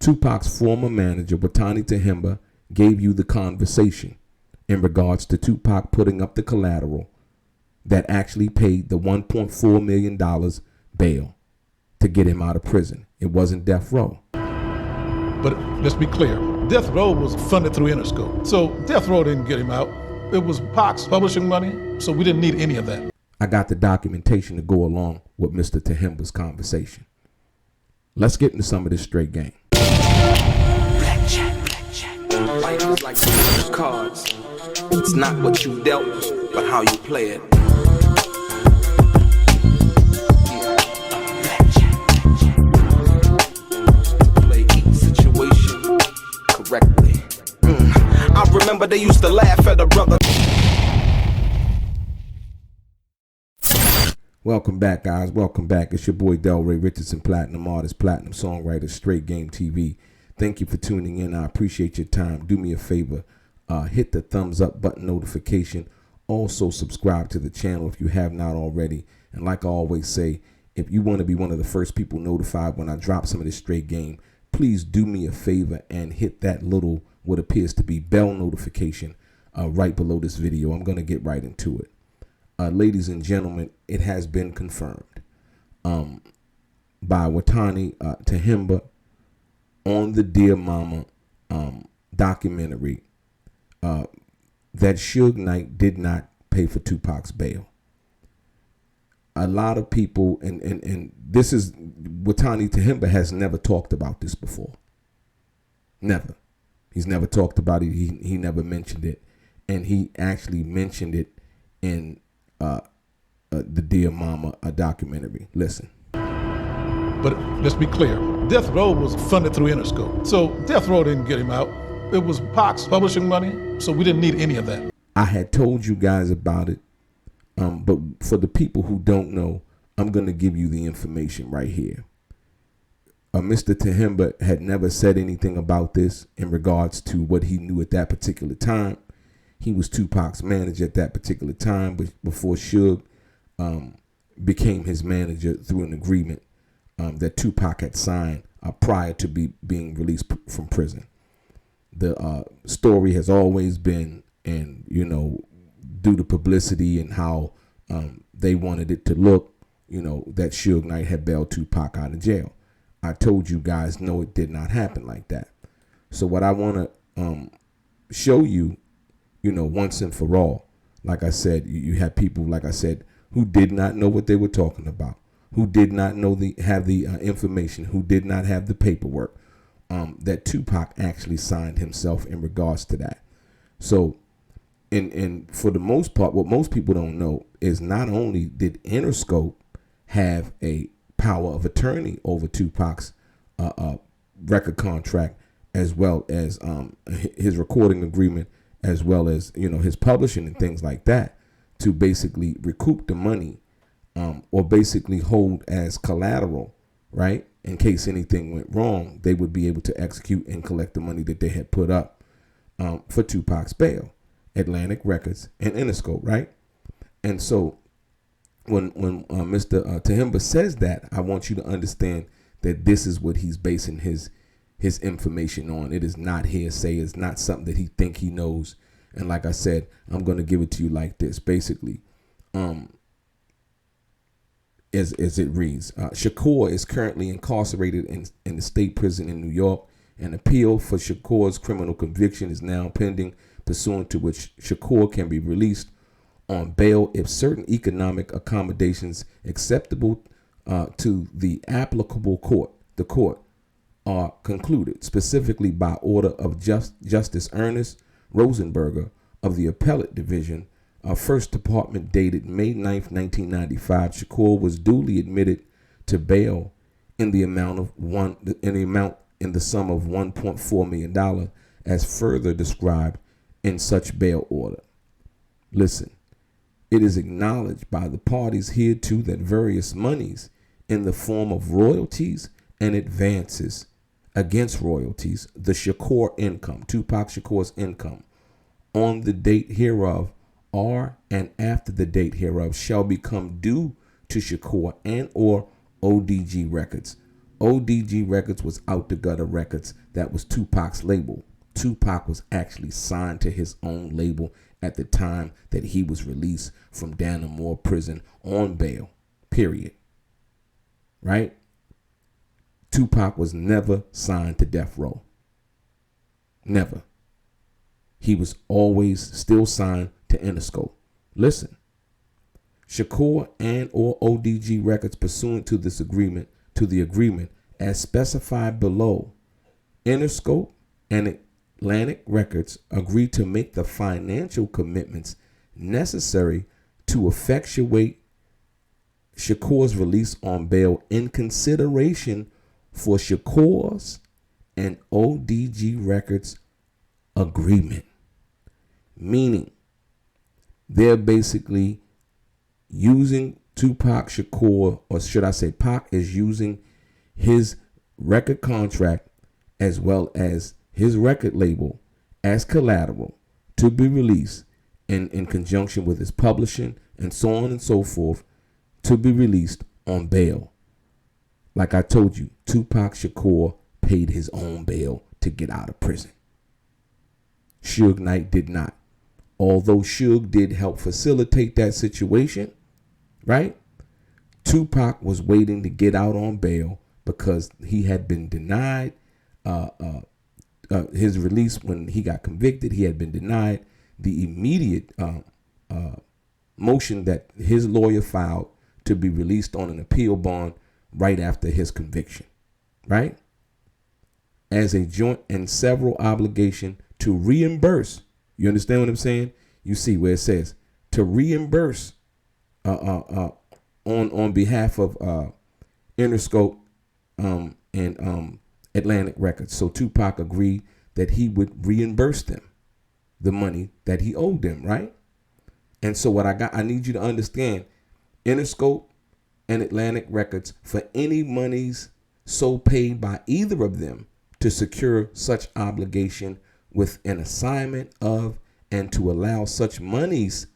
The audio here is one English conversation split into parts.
Tupac's former manager, Watani Tahimba, gave you the conversation in regards to Tupac putting up the collateral that actually paid the $1.4 million bail to get him out of prison. It wasn't Death Row. But let's be clear, Death Row was funded through Interscope. So Death Row didn't get him out. It was Pac's publishing money, so we didn't need any of that. I got the documentation to go along with Mr. Tahimba's conversation. Let's get into some of this straight game. Life is like the cards. It's not what you dealt, but how you play it. Play each situation correctly. I remember they used to laugh at a brother. Welcome back, guys. Welcome back. It's your boy DELRAY, Richardson, platinum artist, platinum songwriter, Straight Game TV. Thank you for tuning in. I appreciate your time. Do me a favor. Hit the thumbs up button notification. Also subscribe to the channel if you have not already. And like I always say, if you want to be one of the first people notified when I drop some of this straight game, please do me a favor and hit that little, what appears to be bell notification right below this video. I'm going to get right into it. Ladies and gentlemen, it has been confirmed by Watani Tahimba on the Dear Mama documentary that Suge Knight did not pay for Tupac's bail. A lot of people, and this is, Watani Tahimba has never talked about this before. Never. He's never talked about it. He never mentioned it. And he actually mentioned it in the Dear Mama documentary. Listen. But let's be clear, Death Row was funded through Interscope. So Death Row didn't get him out. It was Pac's publishing money, so we didn't need any of that. I had told you guys about it, but for the people who don't know, I'm going to give you the information right here. Mr. Tahimba had never said anything about this in regards to what he knew at that particular time. He was Tupac's manager at that particular time, but before Suge became his manager through an agreement that Tupac had signed prior to being released from prison. The story has always been, and you know, due to publicity and how they wanted it to look, you know, that Suge Knight had bailed Tupac out of jail. I told you guys, no, it did not happen like that. So what I want to show you, you know, once and for all, like I said, you had people, like I said, who did not know what they were talking about, who did not know have the information, who did not have the paperwork that Tupac actually signed himself in regards to that. So, and for the most part, what most people don't know is not only did Interscope have a power of attorney over Tupac's record contract, as well as his recording agreement, as well as, you know, his publishing and things like that, to basically recoup the money or basically hold as collateral, right? In case anything went wrong, they would be able to execute and collect the money that they had put up for Tupac's bail, Atlantic Records and Interscope, right? And so when Mr. Tahimba says that, I want you to understand that this is what he's basing his information on. It is not hearsay. It's not something that he think he knows. And like I said, I'm going to give it to you like this. Basically, as it reads, Shakur is currently incarcerated in the state prison in New York. An appeal for Shakur's criminal conviction is now pending, pursuant to which Shakur can be released on bail if certain economic accommodations acceptable to the applicable court, the court, are concluded, specifically by order of Justice Ernest Rosenberger of the Appellate Division, First Department, dated May 9th, 1995. Shakur was duly admitted to bail in the sum of $1.4 million, as further described in such bail order. Listen, it is acknowledged by the parties hereto that various monies in the form of royalties and advances against royalties, the Shakur income, Tupac Shakur's income, on the date hereof or and after the date hereof shall become due to Shakur and or ODG Records ODG Records was Out the Gutter Records. That was Tupac's label. Tupac was actually signed to his own label at the time that he was released from Dannemora prison on bail, period. Right? Tupac was never signed to Death Row. Never. He was always still signed to Interscope. Listen, Shakur and or ODG Records, pursuant to this agreement, as specified below, Interscope and Atlantic Records agreed to make the financial commitments necessary to effectuate Shakur's release on bail in consideration for Shakur's and ODG Records agreement. Meaning, they're basically using Tupac Shakur, or should I say Pac is using his record contract as well as his record label as collateral to be released in conjunction with his publishing and so on and so forth, to be released on bail. Like I told you, Tupac Shakur paid his own bail to get out of prison. Suge Knight did not. Although Suge did help facilitate that situation, right? Tupac was waiting to get out on bail because he had been denied his release when he got convicted. He had been denied the immediate motion that his lawyer filed to be released on an appeal bond right after his conviction, right? As a joint and several obligation to reimburse. You understand what I'm saying? You see where it says to reimburse on behalf of Interscope and Atlantic Records. So Tupac agreed that he would reimburse them the money that he owed them, right? And so what I need you to understand, Interscope and Atlantic Records, for any monies so paid by either of them to secure such obligation with an assignment of and to allow such monies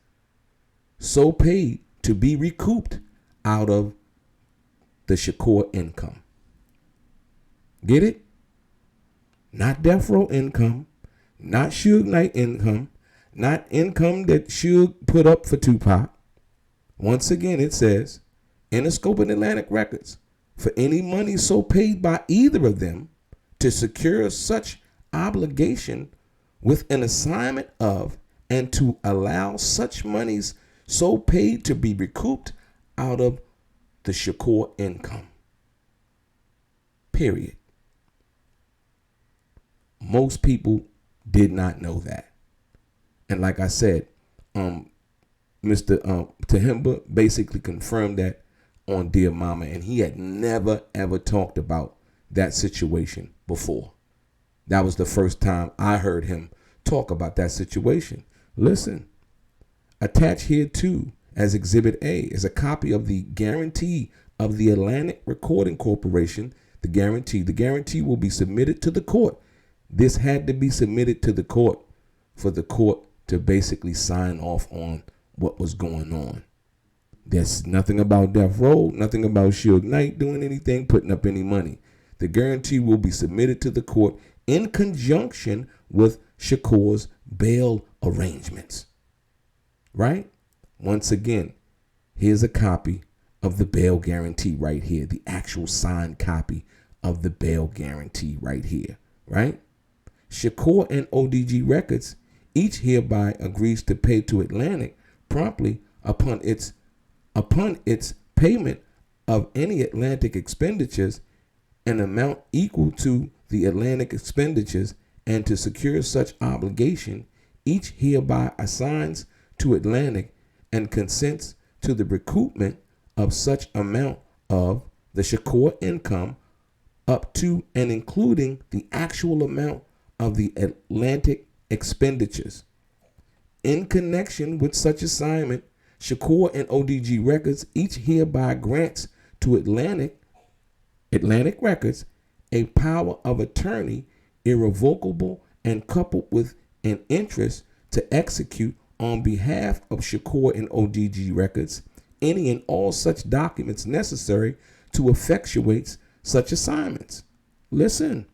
so paid to be recouped out of the Shakur income. Get it? Not Death Row income, not Suge Knight income, not income that Suge put up for Tupac. Once again, it says, Interscope and Atlantic Records, for any money so paid by either of them to secure such obligation with an assignment of and to allow such monies so paid to be recouped out of the Shakur income. Period. Most people did not know that. And like I said, Mr. Tahimba basically confirmed that on Dear Mama, and he had never ever talked about that situation before. That was the first time I heard him talk about that situation. Listen, attached here too as Exhibit A is a copy of the guarantee of the Atlantic Recording Corporation. The guarantee will be submitted to the court. This had to be submitted to the court for the court to basically sign off on what was going on. There's nothing about Death Row, nothing about Suge Knight doing anything, putting up any money. The guarantee will be submitted to the court in conjunction with Shakur's bail arrangements. Right? Once again, here's a copy of the bail guarantee right here. The actual signed copy of the bail guarantee right here. Right? Shakur and ODG Records each hereby agrees to pay to Atlantic promptly upon its payment of any Atlantic expenditures an amount equal to the Atlantic expenditures, and to secure such obligation, each hereby assigns to Atlantic and consents to the recoupment of such amount of the Shakur income up to and including the actual amount of the Atlantic expenditures. In connection with such assignment, Shakur and ODG Records each hereby grants to Atlantic Records a power of attorney, irrevocable and coupled with an interest to execute on behalf of Shakur and ODG Records any and all such documents necessary to effectuate such assignments. Listen.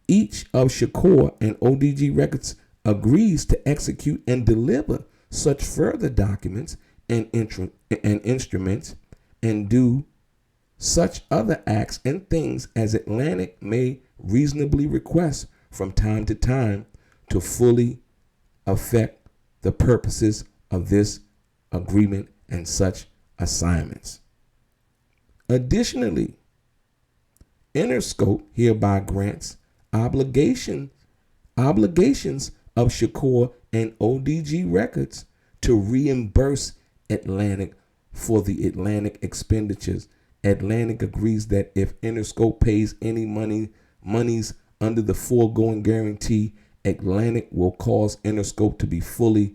Each of Shakur and ODG Records agrees to execute and deliver such further documents and instruments and do such other acts and things as Atlantic may reasonably request from time to time to fully affect the purposes of this agreement and such assignments. Additionally, Interscope hereby grants obligations of Shakur and ODG Records to reimburse Atlantic for the Atlantic expenditures. Atlantic agrees that if Interscope pays any monies under the foregoing guarantee, Atlantic will cause Interscope to be fully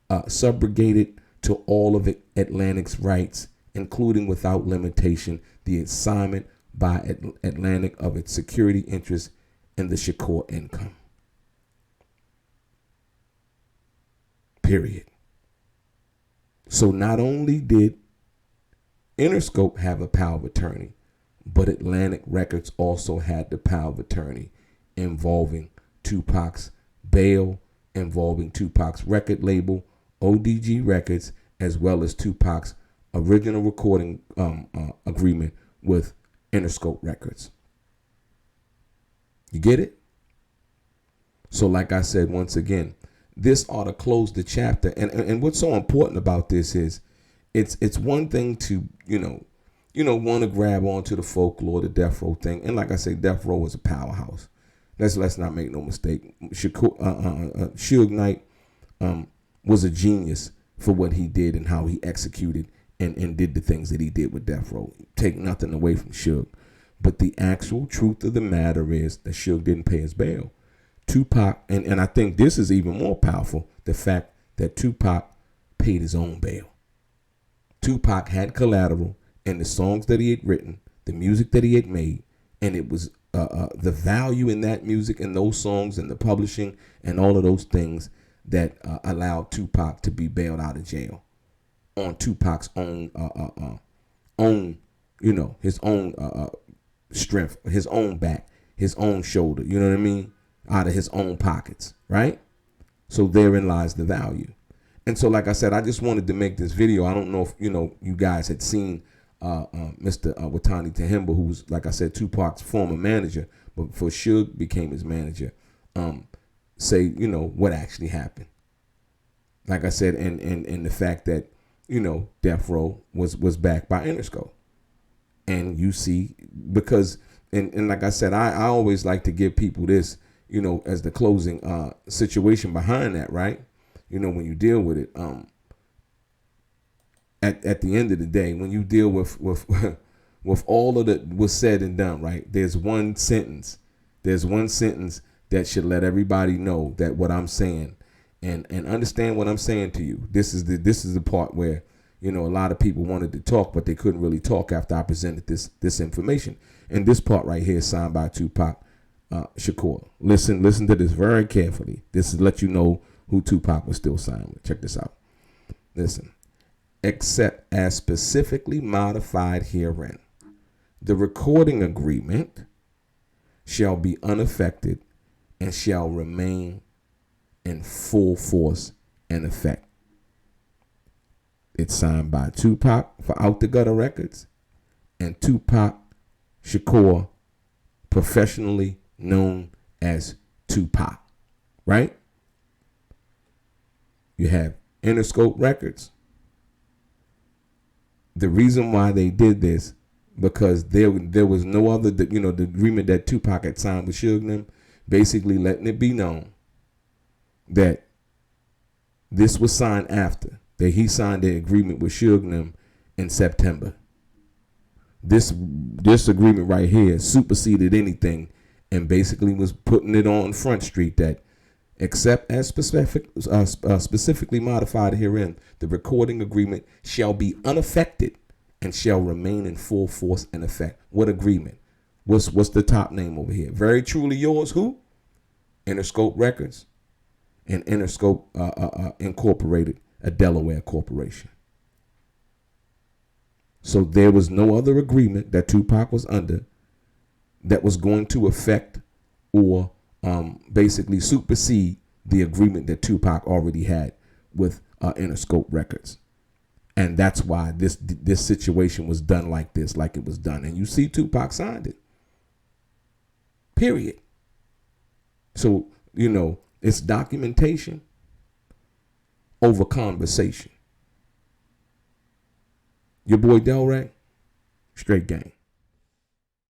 subrogated to all of Atlantic's rights, including without limitation the assignment by Atlantic of its security interest in the Shakur income. Period. So not only did Interscope have a power of attorney, but Atlantic Records also had the power of attorney involving Tupac's bail, involving Tupac's record label, ODG Records, as well as Tupac's original recording agreement with Interscope Records. You get it? So like I said, once again, this ought to close the chapter. And what's so important about this is it's one thing to, want to grab onto the folklore, the Death Row thing. And like I say, Death Row is a powerhouse. Let's not make no mistake. Suge Knight was a genius for what he did and how he executed and did the things that he did with Death Row. Take nothing away from Suge. But the actual truth of the matter is that Suge didn't pay his bail. Tupac, and I think this is even more powerful, the fact that Tupac paid his own bail. Tupac had collateral in the songs that he had written, the music that he had made, and it was the value in that music and those songs and the publishing and all of those things that allowed Tupac to be bailed out of jail on Tupac's own his own strength, his own back, his own shoulder, you know what I mean? Out of his own pockets, right? So therein lies the value. And so, like I said, I just wanted to make this video. I don't know if, you guys had seen Mr. Watani Tahimba, who was, like I said, Tupac's former manager, but before Suge became his manager, say, what actually happened. Like I said, and the fact that, Death Row was backed by Interscope. And you see, because, and like I said, I always like to give people this, as the closing situation behind that, right? When you deal with it, at the end of the day, when you deal with all of that was said and done, right? There's one sentence that should let everybody know that what I'm saying and understand what I'm saying to you. This is the part where, a lot of people wanted to talk, but they couldn't really talk after I presented this information. And this part right here is signed by Tupac Shakur. Listen to this very carefully. This is to let you know who Tupac was still signed with. Check this out. Listen. Except as specifically modified herein, the recording agreement shall be unaffected and shall remain in full force and effect. It's signed by Tupac for Out the Gutter Records and Tupac Shakur, professionally known as Tupac, right? You have Interscope Records. The reason why they did this, because there was no other, the agreement that Tupac had signed with Suge and them, basically letting it be known that this was signed after that he signed the agreement with Suge and them in September. This agreement right here superseded anything and basically was putting it on Front Street that, except as specifically modified herein, the recording agreement shall be unaffected and shall remain in full force and effect. What agreement? What's the top name over here? Very truly yours, who? Interscope Records and Interscope Incorporated, a Delaware corporation. So there was no other agreement that Tupac was under that was going to affect or basically supersede the agreement that Tupac already had with Interscope Records. And that's why this situation was done like this, like it was done. And you see Tupac signed it. Period. So, you know, it's documentation over conversation. Your boy DELRAY, straight gang.